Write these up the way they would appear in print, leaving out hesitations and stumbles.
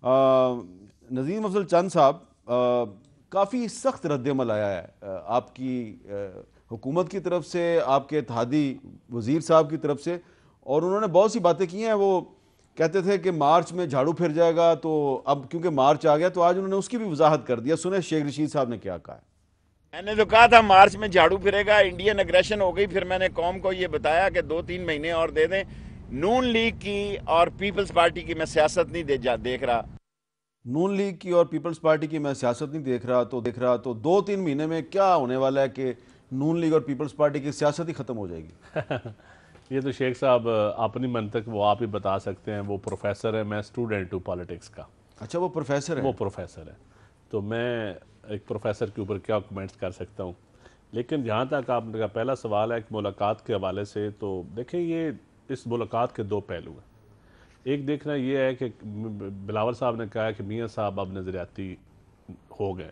نظیم افضل چند صاحب، کافی سخت رد عمل آیا ہے آپ کی حکومت کی طرف سے، آپ کے اتحادی وزیر صاحب کی طرف سے، اور انہوں نے بہت سی باتیں کی ہیں. وہ کہتے تھے کہ مارچ میں جھاڑو پھر جائے گا، تو اب کیونکہ مارچ آ گیا تو آج انہوں نے اس کی بھی وضاحت کر دیا. سنیں شیخ رشید صاحب نے کیا کہا ہے. میں نے تو کہا تھا مارچ میں جھاڑو پھرے گا، انڈین اگریشن ہو گئی. پھر میں نے قوم کو یہ بتایا کہ 2-3 مہینے اور دے دیں. نون لیگ کی اور پیپلز پارٹی کی میں سیاست نہیں دیکھ رہا. نون لیگ کی اور پیپلز پارٹی کی میں سیاست نہیں دیکھ رہا تو 2-3 مہینے میں کیا ہونے والا ہے کہ نون لیگ اور پیپلز پارٹی کی سیاست ہی ختم ہو جائے گی؟ یہ تو شیخ صاحب اپنی منطق وہ آپ ہی بتا سکتے ہیں. وہ پروفیسر ہے، میں اسٹوڈنٹ ہوں پالیٹکس کا. اچھا، وہ پروفیسر ہے. وہ پروفیسر ہے تو میں ایک پروفیسر کے اوپر کیا کمنٹس کر سکتا ہوں. لیکن جہاں تک آپ کا پہلا سوال ہے ایک ملاقات کے حوالے سے، تو دیکھیں یہ اس ملاقات کے دو پہلو ہیں. ایک دیکھنا یہ ہے کہ بلاول صاحب نے کہا کہ میاں صاحب اب نظریاتی ہو گئے.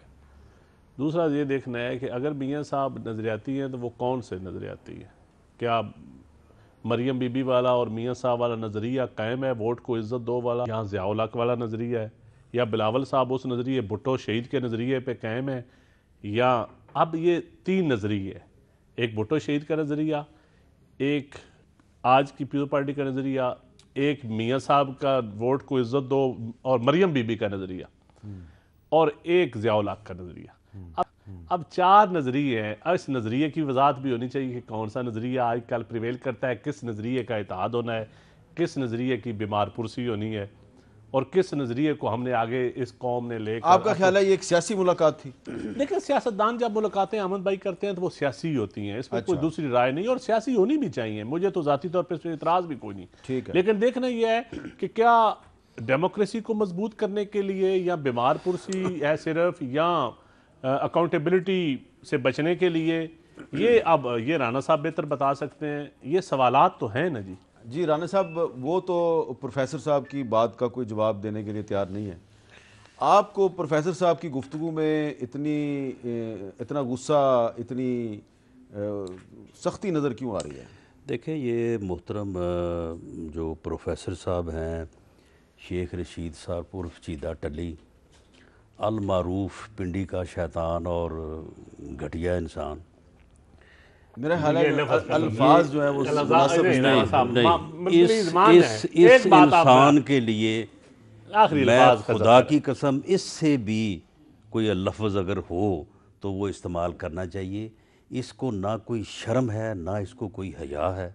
دوسرا یہ دیکھنا ہے کہ اگر میاں صاحب نظریاتی ہیں تو وہ کون سے نظریاتی ہیں. کیا مریم بی بی والا اور میاں صاحب والا نظریہ قائم ہے، ووٹ کو عزت دو والا، یہاں ضیاء الحق والا نظریہ ہے، یا بلاول صاحب اس نظریے بھٹو شہید کے نظریے پہ قائم ہے، یا اب یہ 3 نظریے ہیں. ایک بھٹو شہید کا نظریہ، ایک آج کی پیپلز پارٹی کا نظریہ، ایک میاں صاحب کا ووٹ کو عزت دو اور مریم بی بی کا نظریہ، اور ایک ضیاء الحق کا نظریہ. اب 4 نظریے ہیں. اس نظریے کی وضاحت بھی ہونی چاہیے کہ کون سا نظریہ آج کل پریویل کرتا ہے، کس نظریے کا اتحاد ہونا ہے، کس نظریے کی بیمار پرسی ہونی ہے، اور کس نظریے کو ہم نے آگے اس قوم نے لے کر. آپ کا خیال ہے یہ ایک سیاسی ملاقات تھی؟ لیکن سیاستدان جب ملاقاتیں احمد بھائی کرتے ہیں تو وہ سیاسی ہوتی ہیں، اس میں کوئی دوسری رائے نہیں، اور سیاسی ہونی بھی چاہیے. مجھے تو ذاتی طور پہ اس پہ اعتراض بھی کوئی نہیں. ٹھیک ہے. لیکن دیکھنا یہ ہے کہ کیا ڈیموکریسی کو مضبوط کرنے کے لیے، یا بیمار پرسی ہے صرف، یا اکاؤنٹیبلٹی سے بچنے کے لیے، یہ رانا صاحب بہتر بتا سکتے ہیں. یہ سوالات تو ہیں نا جی. جی رانا صاحب، وہ تو پروفیسر صاحب کی بات کا کوئی جواب دینے کے لیے تیار نہیں ہے. آپ کو پروفیسر صاحب کی گفتگو میں اتنا غصہ، اتنی سختی نظر کیوں آ رہی ہے؟ دیکھیں یہ محترم جو پروفیسر صاحب ہیں، شیخ رشید صاحب عرف چیدہ ٹلی، المعروف پنڈی کا شیطان اور گھٹیا انسان، میرا خیال ہے الفاظ جو ہیں وہ مناسب نہیں، اس انسان کے لیے میں خدا کی قسم اس سے بھی کوئی لفظ اگر ہو تو وہ استعمال کرنا چاہیے. اس کو نہ کوئی شرم ہے، نہ اس کو کوئی حیا ہے.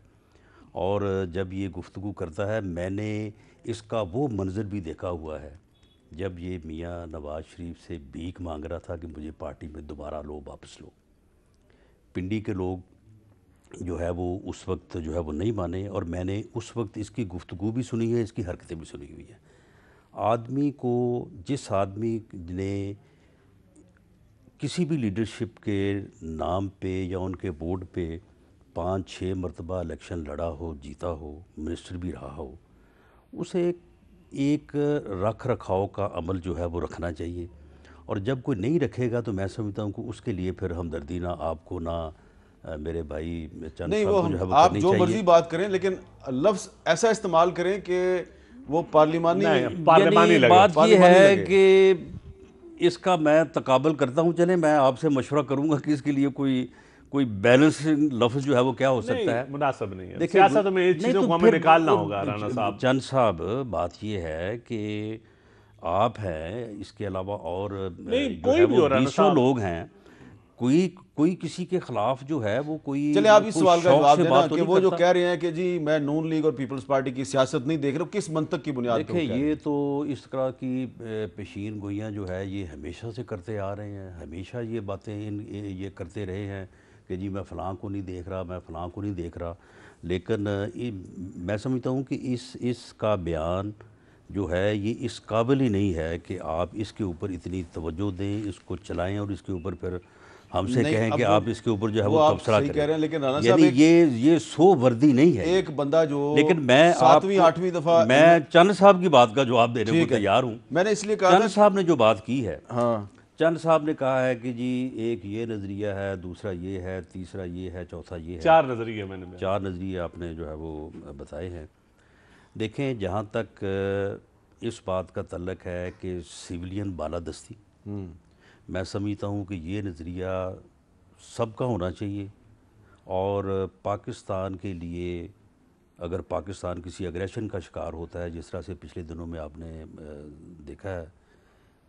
اور جب یہ گفتگو کرتا ہے، میں نے اس کا وہ منظر بھی دیکھا ہوا ہے جب یہ میاں نواز شریف سے بھیک مانگ رہا تھا کہ مجھے پارٹی میں دوبارہ لو، واپس لو. پنڈی کے لوگ جو ہے وہ اس وقت جو ہے وہ نہیں مانے، اور میں نے اس وقت اس کی گفتگو بھی سنی ہے، اس کی حرکتیں بھی سنی ہوئی ہیں. آدمی کو، جس آدمی نے کسی بھی لیڈرشپ کے نام پہ یا ان کے بورڈ پہ 5-6 مرتبہ الیکشن لڑا ہو، جیتا ہو، منسٹر بھی رہا ہو، اسے ایک رکھ رکھاؤ کا عمل جو ہے وہ رکھنا چاہیے. اور جب کوئی نہیں رکھے گا تو میں سمجھتا ہوں کہ اس کے لیے پھر ہمدردی نہ آپ کو، نہ میرے بھائی چند نہیں. صاحب کو جو ہے وہ آپ کرنی جو چاہیے. مرضی بات کریں لیکن لفظ ایسا استعمال کریں کہ وہ پارلیمانی یعنی بات یہ ہے کہ اس کا میں تقابل کرتا ہوں. چلیں میں آپ سے مشورہ کروں گا کہ اس کے لیے کوئی بیلنسنگ لفظ جو ہے وہ کیا ہو سکتا ہے. مناسب نہیں ہے سیاست میں اس چیزوں کو ہمیں نکالنا ہوگا. رانا صاحب، چند صاحب، بات یہ ہے کہ آپ ہیں، اس کے علاوہ اور جو ہے وہ 200 لوگ ہیں. کوئی کسی کے خلاف جو ہے وہ کوئی چلے آپ اس سوال کا جواب دینا کہ وہ جو کرتا. کہہ رہے ہیں کہ جی میں نون لیگ اور پیپلز پارٹی کی سیاست نہیں دیکھ رہا ہوں، کس منطق کی بنیاد پہ؟ دیکھیں یہ تو اس طرح کی پیشین گوئیاں جو ہے یہ ہمیشہ سے کرتے آ رہے ہیں. ہمیشہ یہ باتیں یہ کرتے رہے ہیں کہ جی میں فلاں کو نہیں دیکھ رہا، میں فلاں کو نہیں دیکھ رہا. لیکن میں سمجھتا ہوں کہ اس کا بیان جو ہے یہ اس قابل ہی نہیں ہے کہ آپ اس کے اوپر اتنی توجہ دیں، اس کو چلائیں اور اس کے اوپر پھر ہم سے کہیں کہ آپ اس کے اوپر جو ہے وہ تبصرہ کریں. یعنی یہ سو وردی نہیں ہے. ایک بندہ جو لیکن میں 7ویں-8ویں دفعہ، میں چند صاحب کی بات کا جواب دینے کو تیار ہوں. میں نے اس لیے کہا چند صاحب نے جو بات کی ہے، ہاں، چند صاحب نے کہا ہے کہ جی ایک یہ نظریہ ہے، دوسرا یہ ہے، تیسرا یہ ہے، چوتھا یہ ہے. 4 نظریے میں نے 4 نظریے آپ نے جو ہے وہ بتائے ہیں. دیکھیں جہاں تک اس بات کا تعلق ہے کہ سویلین بالادستی، میں سمجھتا ہوں کہ یہ نظریہ سب کا ہونا چاہیے، اور پاکستان کے لیے اگر پاکستان کسی اگریشن کا شکار ہوتا ہے، جس طرح سے پچھلے دنوں میں آپ نے دیکھا ہے،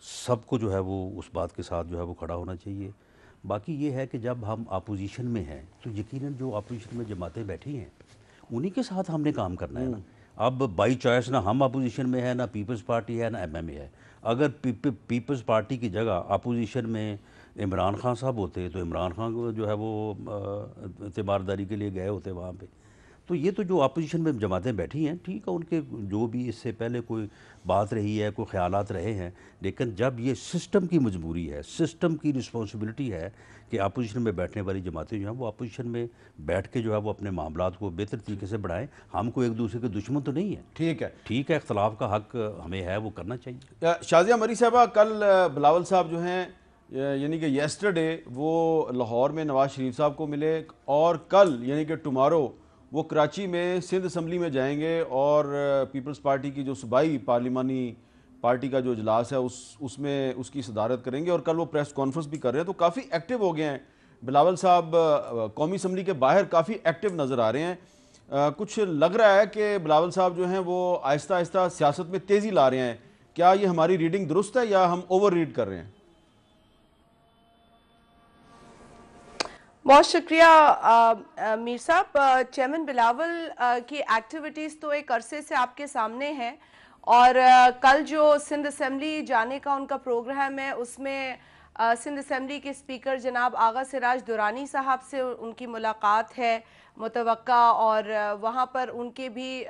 سب کو جو ہے وہ اس بات کے ساتھ جو ہے وہ کھڑا ہونا چاہیے۔ باقی یہ ہے کہ جب ہم اپوزیشن میں ہیں تو یقیناً جو اپوزیشن میں جماعتیں بیٹھی ہیں انہی کے ساتھ ہم نے کام کرنا ہے نا۔ اب بائی چوائس نہ ہم اپوزیشن میں ہے، نہ پیپلز پارٹی ہے، نہ ایم ایم اے ہے۔ اگر پیپلز پارٹی کی جگہ اپوزیشن میں عمران خان صاحب ہوتے تو عمران خان کو جو ہے وہ اعتبارداری کے لیے گئے ہوتے وہاں پہ۔ تو یہ تو جو اپوزیشن میں جماعتیں بیٹھی ہیں ٹھیک ہے، ان کے جو بھی اس سے پہلے کوئی بات رہی ہے، کوئی خیالات رہے ہیں، لیکن جب یہ سسٹم کی مجبوری ہے، سسٹم کی رسپانسبلٹی ہے کہ اپوزیشن میں بیٹھنے والی جماعتیں جو ہیں وہ اپوزیشن میں بیٹھ کے جو ہے وہ اپنے معاملات کو بہتر طریقے سے بڑھائیں۔ ہم کو ایک دوسرے کے دشمن تو نہیں ہیں، ٹھیک ہے، اختلاف کا حق ہمیں ہے، وہ کرنا چاہیے۔ شازیہ مری صاحبہ، کل بلاول صاحب جو ہیں یعنی کہ یسٹرڈے وہ لاہور میں نواز شریف صاحب کو ملے، اور کل یعنی کہ ٹمارو وہ کراچی میں سندھ اسمبلی میں جائیں گے اور پیپلز پارٹی کی جو صوبائی پارلیمانی پارٹی کا جو اجلاس ہے اس میں اس کی صدارت کریں گے، اور کل وہ پریس کانفرنس بھی کر رہے ہیں۔ تو کافی ایکٹیو ہو گئے ہیں بلاول صاحب، قومی اسمبلی کے باہر کافی ایکٹیو نظر آ رہے ہیں۔ کچھ لگ رہا ہے کہ بلاول صاحب جو ہیں وہ آہستہ آہستہ سیاست میں تیزی لا رہے ہیں، کیا یہ ہماری ریڈنگ درست ہے یا ہم اوور ریڈ کر رہے ہیں؟ بہت شکریہ میر صاحب۔ چیئرمین بلاول کی ایکٹیویٹیز تو ایک عرصے سے آپ کے سامنے ہیں، اور کل جو سندھ اسمبلی جانے کا ان کا پروگرام ہے اس میں سندھ اسمبلی کے اسپیکر جناب آغا سراج دورانی صاحب سے ان کی ملاقات ہے متوقع، اور وہاں پر ان کے بھی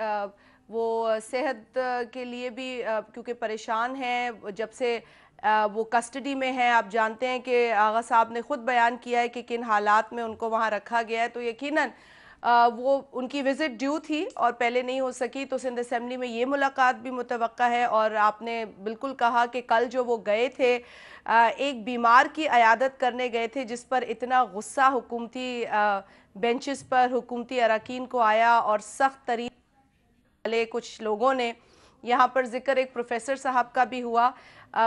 وہ صحت کے لیے بھی کیونکہ پریشان ہیں جب سے وہ کسٹڈی میں ہیں۔ آپ جانتے ہیں کہ آغا صاحب نے خود بیان کیا ہے کہ کن حالات میں ان کو وہاں رکھا گیا ہے، تو یقیناً وہ ان کی وزٹ ڈیو تھی اور پہلے نہیں ہو سکی، تو سندھ اسمبلی میں یہ ملاقات بھی متوقع ہے۔ اور آپ نے بالکل کہا کہ کل جو وہ گئے تھے ایک بیمار کی عیادت کرنے گئے تھے، جس پر اتنا غصہ حکومتی بینچز پر حکومتی اراکین کو آیا، اور سخت ترین والے کچھ لوگوں نے یہاں پر ذکر ایک پروفیسر صاحب کا بھی ہوا۔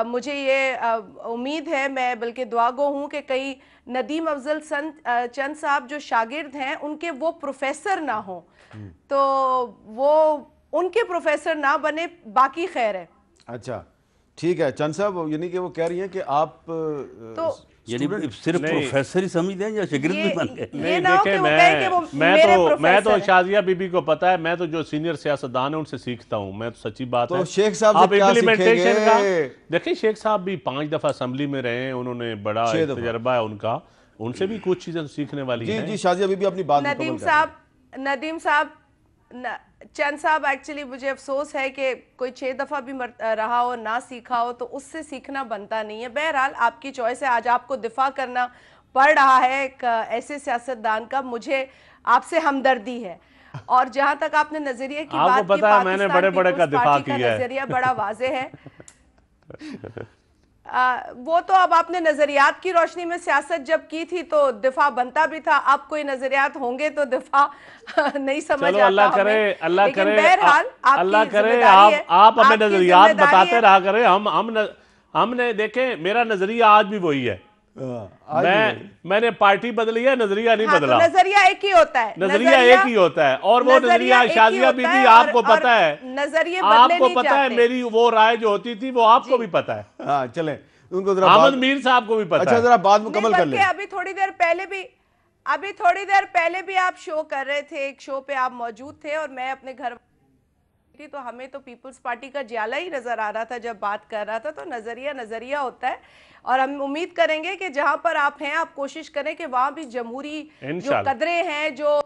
مجھے یہ امید ہے، میں بلکہ دعا گو ہوں کہ کئی ندیم افضل چند صاحب جو شاگرد ہیں ان کے وہ پروفیسر نہ ہوں، تو وہ ان کے پروفیسر نہ بنے، باقی خیر ہے۔ اچھا ٹھیک ہے چند صاحب، یعنی کہ وہ کہہ رہی ہیں کہ آپ تو یعنی صرف پروفیسر ہی سمجھ دیں یا شاگرد بھی بن گئے؟ نہیں دیکھیں، میں تو شازیہ بی بی کو پتا ہے، میں تو جو سینئر سیاستدان ہیں ان سے سیکھتا ہوں، میں تو سچی بات ہے۔ تو شیخ صاحب سے کیا سیکھیں گے؟ دیکھیں شیخ صاحب بھی 5 دفعہ اسمبلی میں رہے ہیں، انہوں نے بڑا تجربہ ہے ان کا، ان سے بھی کچھ چیزیں سیکھنے والی ہیں۔ جی شازیہ بی بی اپنی بات مکمل کریں۔ ندیم صاحب چند صاحب، ایکچولی مجھے افسوس ہے کہ کوئی 6 دفعہ بھی رہا ہو نہ سیکھا ہو تو اس سے سیکھنا بنتا نہیں ہے۔ بہرحال آپ کی چوائس ہے، آج آپ کو دفاع کرنا پڑ رہا ہے ایک ایسے سیاستدان کا، مجھے آپ سے ہمدردی ہے۔ اور جہاں تک آپ نے نظریے کی بات کی، پاکستان پیپلز پارٹی کا نظریہ بڑا واضح ہے۔ وہ تو اب آپ نے نظریات کی روشنی میں سیاست جب کی تھی تو دفاع بنتا بھی تھا، اب کوئی نظریات ہوں گے تو دفاع نہیں سمجھ آتا ہمیں، لیکن بہرحال آپ کی ذمہ داری ہے، آپ اپنے نظریات بتاتے رہا کریں۔ ہم نے دیکھیں میرا نظریہ آج بھی وہی ہے، میں نے پارٹی بدلی ہے، نظریہ نہیں بدلا۔ نظریہ ایک ہی ہوتا ہے، نظریہ ایک ہی ہوتا ہے، اور وہ نظریہ شازیہ بی بی آپ کو پتا ہے، آپ کو پتا ہے میری وہ رائے جو ہوتی تھی وہ آپ کو بھی پتا ہے۔ ہاں چلیں، ان کو ذرا احمد میر صاحب کو بھی پتا ہے۔ اچھا ذرا بات مکمل کر لیں۔ ابھی تھوڑی دیر پہلے بھی آپ شو کر رہے تھے، ایک شو پہ آپ موجود تھے اور میں اپنے گھر تھی، تو ہمیں تو پیپلز پارٹی کا جیالہ ہی نظر آ رہا تھا جب بات کر رہا تھا۔ تو نظریہ ہوتا ہے، اور ہم امید کریں گے کہ جہاں پر آپ ہیں آپ کوشش کریں کہ وہاں بھی جمہوری جو قدریں ہیں، جو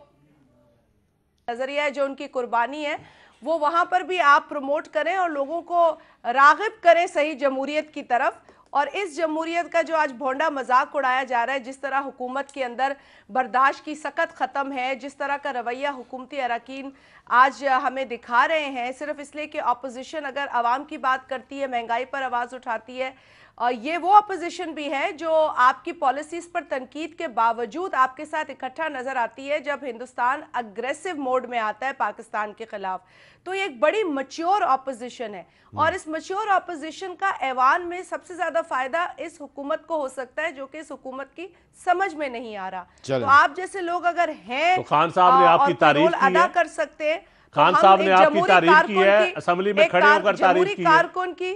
نظریہ ہے، جو ان کی قربانی ہے، وہ وہاں پر بھی آپ پروموٹ کریں اور لوگوں کو راغب کریں صحیح جمہوریت کی طرف۔ اور اس جمہوریت کا جو آج بھونڈا مذاق اڑایا جا رہا ہے، جس طرح حکومت کے اندر برداشت کی سکت ختم ہے، جس طرح کا رویہ حکومتی اراکین آج ہمیں دکھا رہے ہیں، صرف اس لیے کہ اپوزیشن اگر عوام کی بات کرتی ہے، مہنگائی پر آواز اٹھاتی ہے، اور یہ وہ اپوزیشن بھی ہے جو آپ کی پالیسیز پر تنقید کے باوجود آپ کے ساتھ اکٹھا نظر آتی ہے جب ہندوستان اگریسو موڈ میں آتا ہے پاکستان کے خلاف. تو یہ ایک بڑی میچور اپوزیشن ہے، اور اس میچور اپوزیشن کا ایوان میں سب سے زیادہ فائدہ اس حکومت کو ہو سکتا ہے جو کہ اس حکومت کی سمجھ میں نہیں آ رہا. تو آپ جیسے لوگ اگر ہیں تو خان صاحب نے آپ کی تعریف کی ادا کر سکتے ہیں، خان صاحب نے آپ کی تعریف کی ہے، اسمبلی میں کھڑے ہو کر تعریف کی ہے. کارکن کی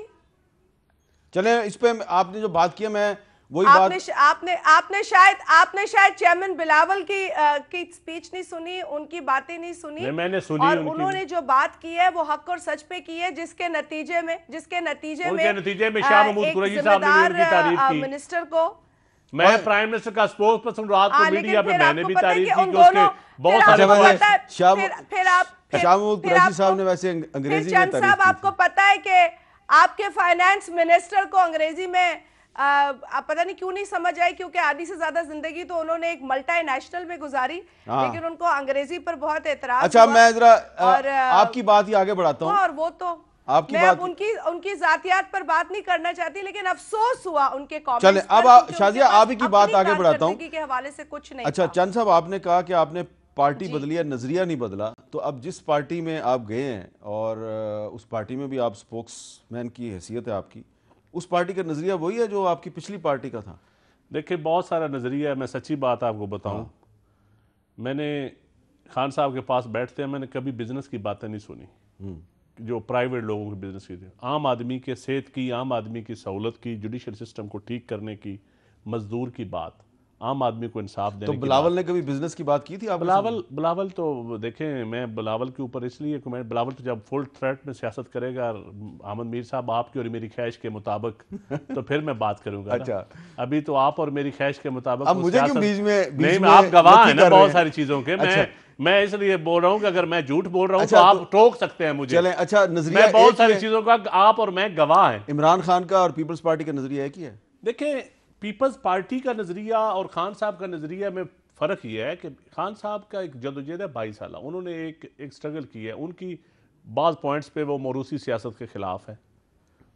چلیں اس پہ آپ نے جو بات کی ہے، میں وہی بات آپ نے شاید چیئرمین بلاول کی سپیچ نہیں سنی، ان کی باتیں نہیں سنی، میں نے سنی، اور انہوں نے جو بات کی ہے وہ حق اور سچ پہ کی ہے، جس کے نتیجے میں شاہ محمود قریشی صاحب نے ان کی تعریف کی. منسٹر کو میں پرائم منسٹر کا سپوکس پرسن رات کو میڈیا پہ میں نے بھی تعریف کی کہ اس کے بہت سارے شاہ محمود قریشی صاحب نے ویسے انگریزی میں تعریف کی. آپ کو پتا ہے کہ آپ کے فائنانس منسٹر کو انگریزی میں پتہ نہیں کیوں نہیں سمجھ آئی، کیونکہ آدھی سے زیادہ زندگی تو انہوں نے ایک ملٹی نیشنل میں گزاری، لیکن ان کو انگریزی پر بہت اعتراض. اچھا میں ذرا آپ کی بات ہی آگے بڑھاتا ہوں. اور وہ تو میں اب ان کی ذاتیات پر بات نہیں کرنا چاہتی، لیکن افسوس ہوا ان کے کامنٹس پر. چلیں اب شازیہ آپ ہی کی بات آگے بڑھاتا ہوں. کے حوالے سے کچھ نہیں. اچھا چند صاحب، آپ نے کہا کہ آپ نے پارٹی بدلی ہے، نظریہ نہیں بدلا. تو اب جس پارٹی میں آپ گئے ہیں اور اس پارٹی میں بھی آپ سپوکس مین کی حیثیت ہے آپ کی، اس پارٹی کا نظریہ وہی ہے جو آپ کی پچھلی پارٹی کا تھا؟ دیکھیں بہت سارا نظریہ ہے. میں سچی بات آپ کو بتاؤں، میں نے خان صاحب کے پاس بیٹھتے ہیں میں نے کبھی بزنس کی باتیں نہیں سنی جو پرائیویٹ لوگوں کے بزنس کی تھی. عام آدمی کے صحت کی، عام آدمی کی سہولت کی، جوڈیشل سسٹم کو ٹھیک کرنے کی، مزدور کی بات، عام آدمی کو انصاف دینے کی. تو بلاول نے کبھی بزنس کی بات کی تھی آپ؟ بلاول تو دیکھیں، میں بلاول کے اوپر اس لیے کہ میں بلاول تو جب فل تھریٹ میں سیاست کرے گا احمد میر صاحب آپ کی اور میری خواہش کے مطابق تو پھر میں بات کروں گا. اچھا ابھی تو آپ اور میری خواہش کے مطابق اب مجھے کیوں بیچ میں نہیں، آپ گواہ ہیں نا بہت ساری چیزوں کے. میں اس لیے بول رہا ہوں کہ اگر میں جھوٹ بول رہا ہوں تو آپ ٹوک سکتے ہیں مجھے. چلیں اچھا نظریہ میں بہت ساری چیزوں کا آپ اور میں گواہ ہیں. عمران خان کا اور پیپلز پارٹی کا نظریہ ایک ہی ہے. دیکھیں پیپلز پارٹی کا نظریہ اور خان صاحب کا نظریہ میں فرق یہ ہے کہ خان صاحب کا ایک جدوجہد ہے 22 سالہ، انہوں نے ایک سٹرگل کی ہے. ان کی بعض پوائنٹس پہ وہ موروثی سیاست کے خلاف ہے.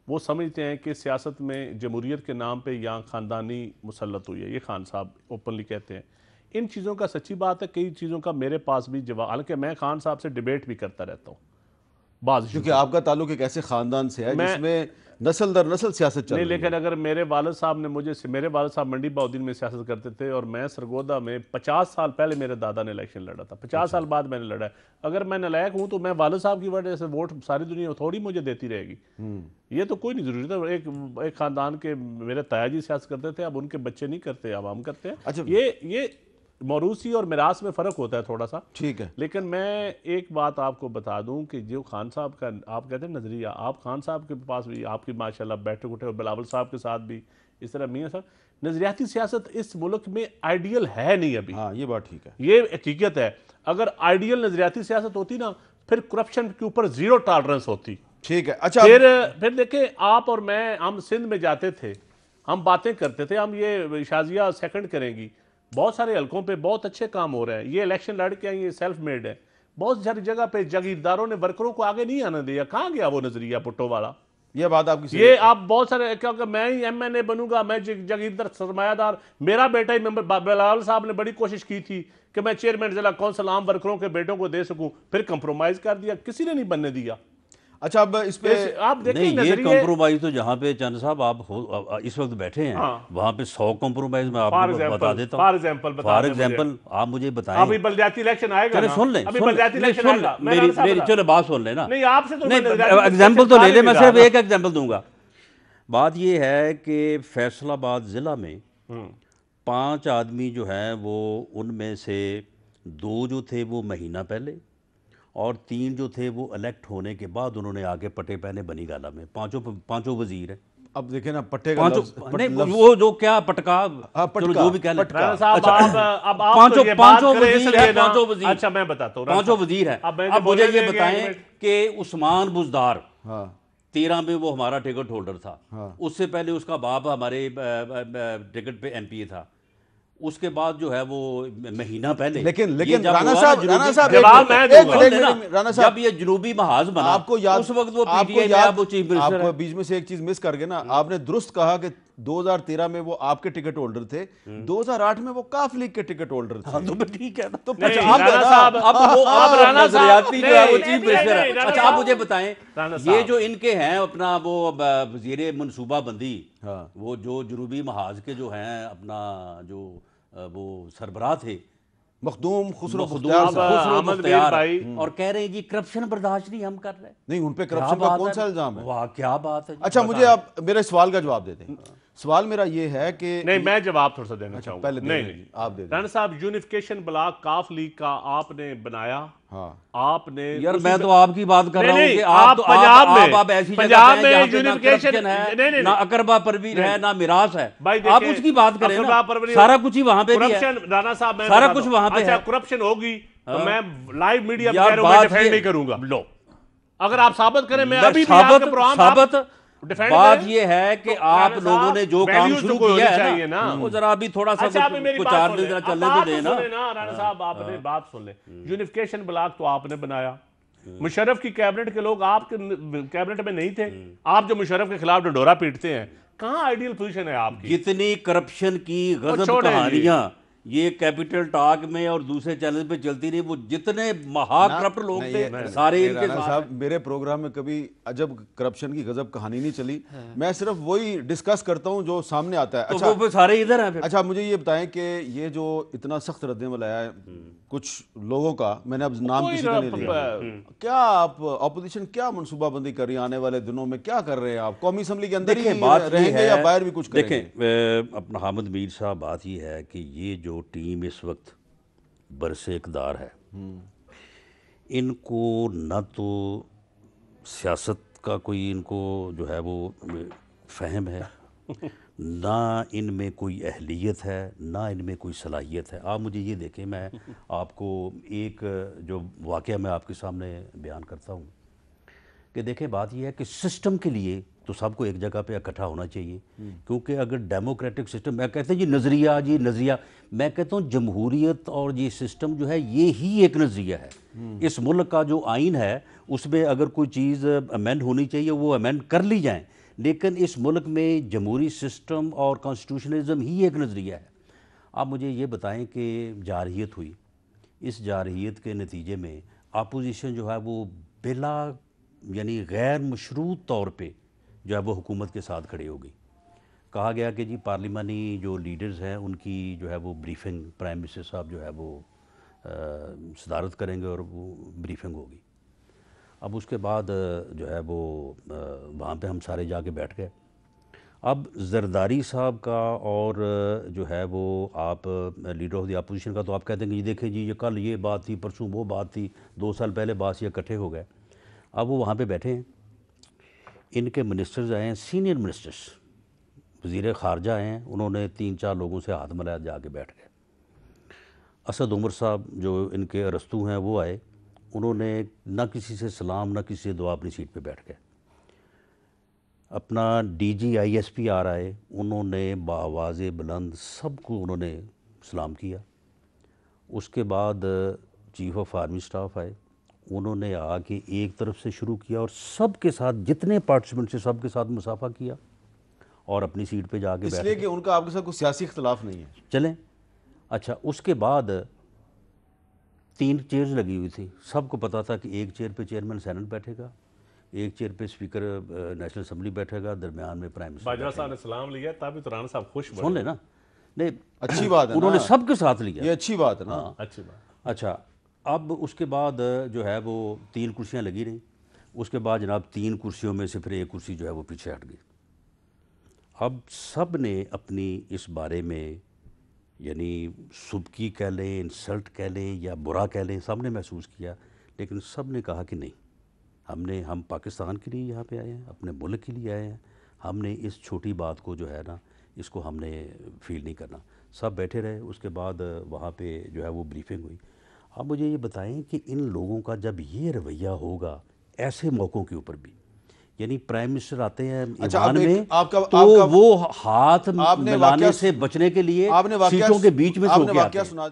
وہ سمجھتے ہیں کہ سیاست میں جمہوریت کے نام پہ یہاں خاندانی مسلط ہوئی ہے. یہ خان صاحب اوپنلی کہتے ہیں. ان چیزوں کا سچی بات ہے، کئی چیزوں کا میرے پاس بھی جواب، حالانکہ میں خان صاحب سے ڈیبیٹ بھی کرتا رہتا ہوں بعض، کیونکہ آپ کا تعلق ایک ایسے خاندان سے ہے جس میں نسل در نسل سیاست چل رہی ہے. لیکن اگر میرے والد صاحب نے میرے والد صاحب منڈی بہودین میں سیاست کرتے تھے اور میں سرگودا میں 50 سال پہلے میرے دادا نے الیکشن لڑا تھا، 50 سال بعد میں نے لڑا ہے. اگر میں نالائق ہوں تو میں والد صاحب کی وجہ سے ووٹ ساری دنیا تھوڑی مجھے دیتی رہے گی. یہ تو کوئی نہیں ضروری تھا. ایک خاندان کے میرے تایا جی سیاست کرتے تھے، اب ان کے بچے نہیں کرتے، اب ہم کرتے ہیں. یہ موروثی اور میراث میں فرق ہوتا ہے تھوڑا سا. ٹھیک ہے. لیکن میں ایک بات آپ کو بتا دوں کہ جو خان صاحب کا آپ کہتے ہیں نظریہ، آپ خان صاحب کے پاس بھی آپ کی ماشاءاللہ بیٹھے اٹھے، اور بلاول صاحب کے ساتھ بھی اس طرح میاں صاحب، نظریاتی سیاست اس ملک میں آئیڈیل ہے نہیں ابھی. ہاں یہ بات ٹھیک ہے، یہ حقیقت ہے. اگر آئیڈیل نظریاتی سیاست ہوتی نا پھر کرپشن کے اوپر زیرو ٹالرنس ہوتی. ٹھیک ہے. اچھا پھر دیکھیں آپ اور میں، ہم سندھ میں جاتے تھے، ہم باتیں کرتے تھے، ہم یہ شازیہ سیکنڈ کریں گی، بہت سارے حلقوں پہ بہت اچھے کام ہو رہے ہیں. یہ الیکشن لڑ کے آئی، یہ سیلف میڈ ہے. بہت ساری جگہ پہ جاگیرداروں نے ورکروں کو آگے نہیں آنا دیا. کہاں گیا وہ نظریہ پٹو والا؟ یہ بات آپ کی یہ آپ بہت سارے کیونکہ میں ہی ایم این اے بنوں گا، میں جاگیردار سرمایہ دار، میرا بیٹا ہی ممبر بلاول صاحب نے بڑی کوشش کی تھی کہ میں چیئرمین ضلع کونسل عام ورکروں کے بیٹوں کو دے سکوں، پھر کمپرومائز کر دیا، کسی نے نہیں بننے دیا. اچھا اب اس پہ آپ دیکھیں نہیں، یہ کمپرومائز تو جہاں پہ چند صاحب آپ اس وقت بیٹھے ہیں وہاں پہ 100 کمپرومائز میں آپ کو بتا دیتا ہوں. فار ایگزامپل آپ مجھے بتائیں، ابھی بلدیاتی الیکشن آئے گا، سن لیں، میری چلو بات سن لیں نا. نہیں آپ سے تو ایگزامپل تو لے لیں، میں صرف ایک ایگزامپل دوں گا. بات یہ ہے کہ فیصل آباد ضلع میں 5 آدمی جو ہیں وہ ان میں سے 2 جو تھے وہ مہینہ پہلے اور 3 جو تھے وہ الیکٹ ہونے کے بعد انہوں نے آگے پٹے پہنے بنی گالا میں. پانچوں وزیر ہیں. اب دیکھیں نا پٹے کا نہیں وہ جو کیا پٹکا جو بھی کہہ لیں، پانچوں وزیر، اچھا میں بتاتا ہوں، 5 وزیر ہیں. اب مجھے یہ بتائیں کہ عثمان بزدار 13 میں وہ ہمارا ٹکٹ ہولڈر تھا، اس سے پہلے اس کا باپ ہمارے ٹکٹ پہ ایم پی اے تھا. اس کے بعد جو ہے وہ مہینہ پہلے لیکن رانا صاحب جب یہ جنوبی محاذ بنا آپ کو یاد، اس وقت وہ پی ٹی آئی میں وہ چیف منسٹر ہے. بیچ میں سے ایک چیز مس کر گئے نا، آپ نے درست کہا کہ 2013 میں وہ آپ کے ٹکٹ ہولڈر تھے، 2008 میں وہ کاف لیگ کے ٹکٹ ہولڈر تھے. تو ٹھیک ہے، تو نظریاتی جو ہے وہ چیف منسٹر ہے. اچھا آپ مجھے بتائیں، یہ جو ان کے ہیں اپنا وہ وزیر منصوبہ بندی، وہ جو جنوبی محاذ کے جو ہیں اپنا جو وہ سربراہ تھے مخدوم خسرو مختار، اور کہہ رہے ہیں جی کرپشن برداشت نہیں ہم کر رہے. نہیں، ان پہ کرپشن کا کون سا الزام ہے؟ واہ کیا بات ہے. اچھا مجھے آپ میرے سوال کا جواب دے دیں. سوال میرا یہ ہے کہ نہیں، میں جواب تھوڑا سا دینا چاہوں گا. نہیں آپ دے دیں. رانا صاحب، یونیفیکیشن بلاک کاف لیگ کا آپ نے بنایا، آپ نے یار میں تو آپ کی بات کر رہا ہوں کہ آپ ایسی جگہ ہیں جہاں پہ نہ کرپشن ہے، نہ اقربا پرویر ہے، نہ میراث ہے. آپ اس کی بات کریں نا، سارا کچھ ہی وہاں پہ بھی ہے. رانا صاحب سارا کچھ وہاں پہ ہے. کرپشن ہوگی تو میں لائیو میڈیا پہ کہہ رہا ہوں میں ڈیفینڈ نہیں کروں گا. لو اگر آپ ثابت کریں، میں ابھی بھی آپ کے پروگرام بات یہ ہے کہ آپ لوگوں نے جو کام شروع کیا ہے نا، وہ ذرا ابھی تھوڑا سا کچھ چار دن چلنے تو دیں نا. رانا صاحب آپ نے بات سن لیں. یونیفیکیشن بلاک تو آپ نے بنایا، مشرف کی کیبنٹ کے لوگ آپ کے کیبنٹ میں نہیں تھے. آپ جو مشرف کے خلاف ڈنڈورا پیٹتے ہیں، کہاں آئیڈیل پوزیشن ہے آپ کی؟ جتنی کرپشن کی غضب کہانیاں یہ کیپٹل ٹاک میں اور دوسرے چینل پہ چلتی رہی، وہ جتنے مہا کرپٹ لوگ تھے سارے ان کے ساتھ. میرے پروگرام میں کبھی عجب کرپشن کی غضب کہانی نہیں چلی. میں صرف وہی ڈسکس کرتا ہوں جو سامنے آتا ہے. اچھا وہ سارے ادھر ہیں. اچھا مجھے یہ بتائیں کہ یہ جو اتنا سخت رد عمل آیا ہے کچھ لوگوں کا، میں نے اب نام کسی کا نہیں لیا، کیا آپ اپوزیشن کیا منصوبہ بندی کر رہی ہے آنے والے دنوں میں؟ کیا کر رہے ہیں آپ؟ قومی اسمبلی کے اندر ہی رہیں گے یا باہر بھی کچھ کریں گے؟ دیکھیں اپنا حامد میر صاحب، بات یہ ہے کہ یہ جو ٹیم اس وقت برس اقتدار ہے، ان کو نہ تو سیاست کا کوئی ان کو جو ہے وہ فہم ہے، نہ ان میں کوئی اہلیت ہے، نہ ان میں کوئی صلاحیت ہے. آپ مجھے یہ دیکھیں، میں آپ کو ایک جو واقعہ میں آپ کے سامنے بیان کرتا ہوں کہ دیکھیں بات یہ ہے کہ سسٹم کے لیے تو سب کو ایک جگہ پہ اکٹھا ہونا چاہیے، کیونکہ اگر ڈیموکریٹک سسٹم، میں کہتے ہیں جی نظریہ، میں کہتا ہوں جمہوریت اور یہ سسٹم جو ہے یہ ہی ایک نظریہ ہے. اس ملک کا جو آئین ہے اس میں اگر کوئی چیز امینڈ ہونی چاہیے وہ امینڈ کر لی جائیں، لیکن اس ملک میں جمہوری سسٹم اور کانسٹیٹیوشنلزم ہی ایک نظریہ ہے. آپ مجھے یہ بتائیں کہ جارحیت ہوئی، اس جارحیت کے نتیجے میں اپوزیشن جو ہے وہ بلا یعنی غیر مشروط طور پہ جو ہے وہ حکومت کے ساتھ کھڑی ہو گئی. کہا گیا کہ جی پارلیمانی جو لیڈرز ہیں ان کی جو ہے وہ بریفنگ پرائم منسٹر صاحب جو ہے وہ صدارت کریں گے اور وہ بریفنگ ہوگی. اب اس کے بعد جو ہے وہ وہاں پہ ہم سارے جا کے بیٹھ گئے. اب زرداری صاحب کا اور جو ہے وہ آپ لیڈر آف دی اپوزیشن کا تو آپ کہتے ہیں کہ یہ دیکھیں جی یہ کل یہ بات تھی، پرسوں وہ بات تھی، 2 سال پہلے بات یہ اکٹھے ہو گئے. اب وہ وہاں پہ بیٹھے ہیں، ان کے منسٹرز آئے ہیں، سینئر منسٹرز، وزیر خارجہ آئے ہیں، انہوں نے 3-4 لوگوں سے ہاتھ ملایا، جا کے بیٹھ گئے. اسد عمر صاحب جو ان کے ارسطو ہیں وہ آئے، انہوں نے نہ کسی سے سلام نہ کسی سے دعا، اپنی سیٹ پہ بیٹھ گئے. اپنا D G I S P R آئے، انہوں نے بآواز بلند سب کو انہوں نے سلام کیا. اس کے بعد چیف آف آرمی سٹاف آئے، انہوں نے آ کے ایک طرف سے شروع کیا اور سب کے ساتھ جتنے پارٹیسپینٹ سے سب کے ساتھ مصافحہ کیا اور اپنی سیٹ پہ جا کے بیٹھ گئے. اس لیے کہ ان کا آپ کے ساتھ کوئی سیاسی اختلاف نہیں ہے. چلیں اچھا، اس کے بعد 3 چیئرز لگی ہوئی تھی، سب کو پتا تھا کہ ایک چیئر پہ چیئرمین سینٹ بیٹھے گا، ایک چیئر پہ اسپیکر نیشنل اسمبلی بیٹھے گا، درمیان میں پرائم منسٹر. باجوہ صاحب نے سلام لیا تبھی تو رانا صاحب خوش سن لیں نا. نہیں اچھی بات ہے، انہوں نے سب کے ساتھ لیا، یہ اچھی بات ہے نا. اچھی بات. اچھا اب اس کے بعد جو ہے وہ 3 کرسیاں لگی رہیں. اس کے بعد جناب 3 کرسیوں میں سے پھر ایک کرسی جو ہے وہ پیچھے ہٹ گئی. اب سب نے اپنی اس بارے میں یعنی سبکی کہہ لیں، انسلٹ کہہ لیں یا برا کہہ لیں، سب نے محسوس کیا، لیکن سب نے کہا کہ نہیں، ہم پاکستان کے لیے یہاں پہ آئے ہیں، اپنے ملک کے لیے آئے ہیں، ہم نے اس چھوٹی بات کو جو ہے نا اس کو ہم نے فیل نہیں کرنا. سب بیٹھے رہے. اس کے بعد وہاں پہ جو ہے وہ بریفنگ ہوئی. اب مجھے یہ بتائیں کہ ان لوگوں کا جب یہ رویہ ہوگا ایسے موقعوں کے اوپر بھی یعنی پرائم منسٹر آتے ہیں اچھا، ایوان میں تو وہ ہاتھ ملانے سے بچنے کے لیے سیٹوں کے بیچ میں سو کے آتے ہیں.